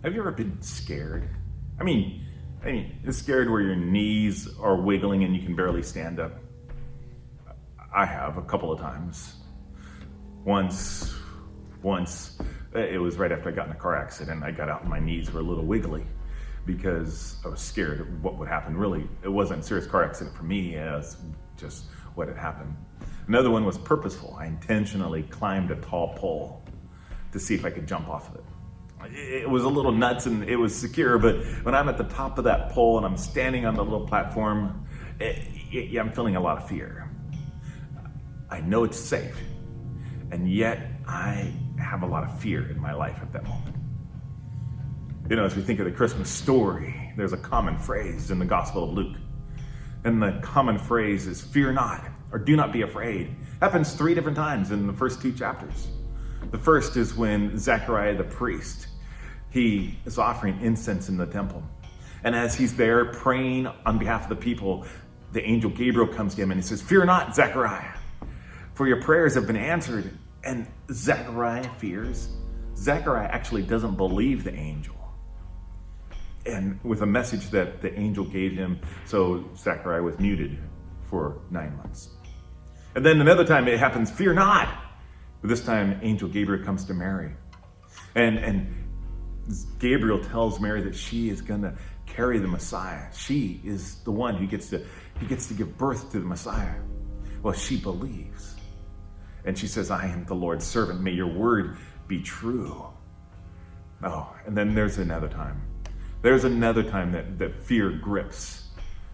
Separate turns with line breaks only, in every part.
Have you ever been scared? I mean, it's scared where your knees are wiggling and you can barely stand up. I have a couple of times. Once, it was right after I got in a car accident. I got out and my knees were a little wiggly because I was scared of what would happen. Really, it wasn't a serious car accident for me. It was just what had happened. Another one was purposeful. I intentionally climbed a tall pole to see if I could jump off of it. It was a little nuts and it was secure, but when I'm at the top of that pole and I'm standing on the little platform, I'm feeling a lot of fear. I know it's safe, and yet I have a lot of fear in my life at that moment. You know, as we think of the Christmas story, there's a common phrase in the Gospel of Luke. And the common phrase is, fear not, or do not be afraid. It happens 3 different times in the first 2 chapters. The first is when Zechariah the priest, he is offering incense in the temple. And as he's there praying on behalf of the people, the angel Gabriel comes to him and he says, fear not, Zechariah, for your prayers have been answered. And Zechariah fears. Zechariah actually doesn't believe the angel. And with a message that the angel gave him, so Zechariah was muted for 9 months. And then another time it happens, fear not. But this time angel Gabriel comes to Mary. And Gabriel tells Mary that she is going to carry the Messiah. She is the one who gets to give birth to the Messiah. Well, she believes. And she says, I am the Lord's servant. May your word be true. Oh, and then there's another time. There's another time that fear grips.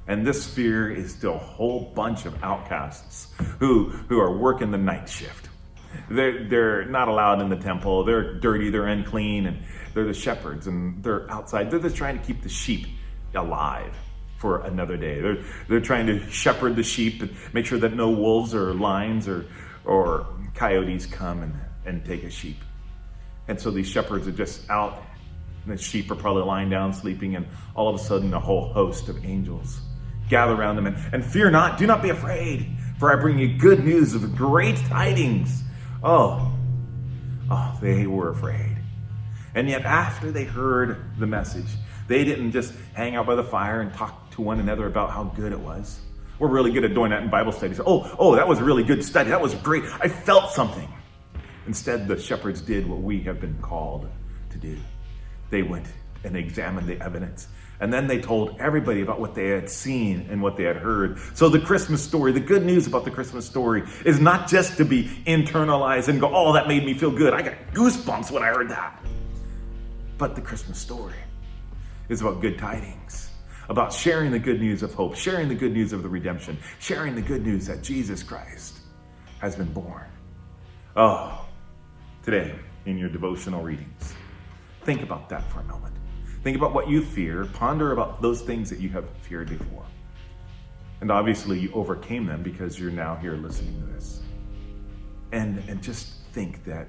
And this fear is to a whole bunch of outcasts who are working the night shift. They're not allowed in the temple. They're dirty, they're unclean, and they're the shepherds, and they're outside. They're just trying to keep the sheep alive for another day. They're trying to shepherd the sheep and make sure that no wolves or lions or coyotes come and take a sheep. And so these shepherds are just out, and the sheep are probably lying down sleeping, and all of a sudden a whole host of angels gather around them and fear not, do not be afraid, for I bring you good news of great tidings. Oh, they were afraid. And yet after they heard the message, they didn't just hang out by the fire and talk to one another about how good it was. We're really good at doing that in Bible studies. Oh, that was a really good study. That was great. I felt something. Instead, the shepherds did what we have been called to do. They went and examined the evidence. And then they told everybody about what they had seen and what they had heard. So the Christmas story, the good news about the Christmas story is not just to be internalized and go, oh, that made me feel good. I got goosebumps when I heard that. But the Christmas story is about good tidings, about sharing the good news of hope, sharing the good news of the redemption, sharing the good news that Jesus Christ has been born. Oh, today in your devotional readings, think about that for a moment. Think about what you fear. Ponder about those things that you have feared before. And obviously you overcame them because you're now here listening to this. And just think that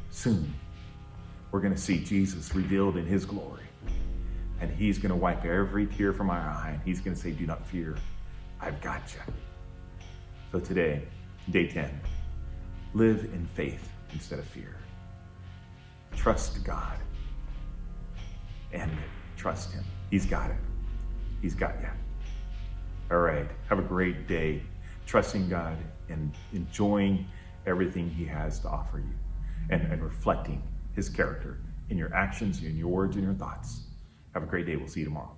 soon we're going to see Jesus revealed in his glory. And he's going to wipe every tear from our eye. And he's going to say, do not fear. I've got you. So today, day 10, live in faith instead of fear. Trust God. And trust him. He's got it. He's got you. All right. Have a great day. Trusting God and enjoying everything he has to offer you. And reflecting his character in your actions, in your words, and your thoughts. Have a great day. We'll see you tomorrow.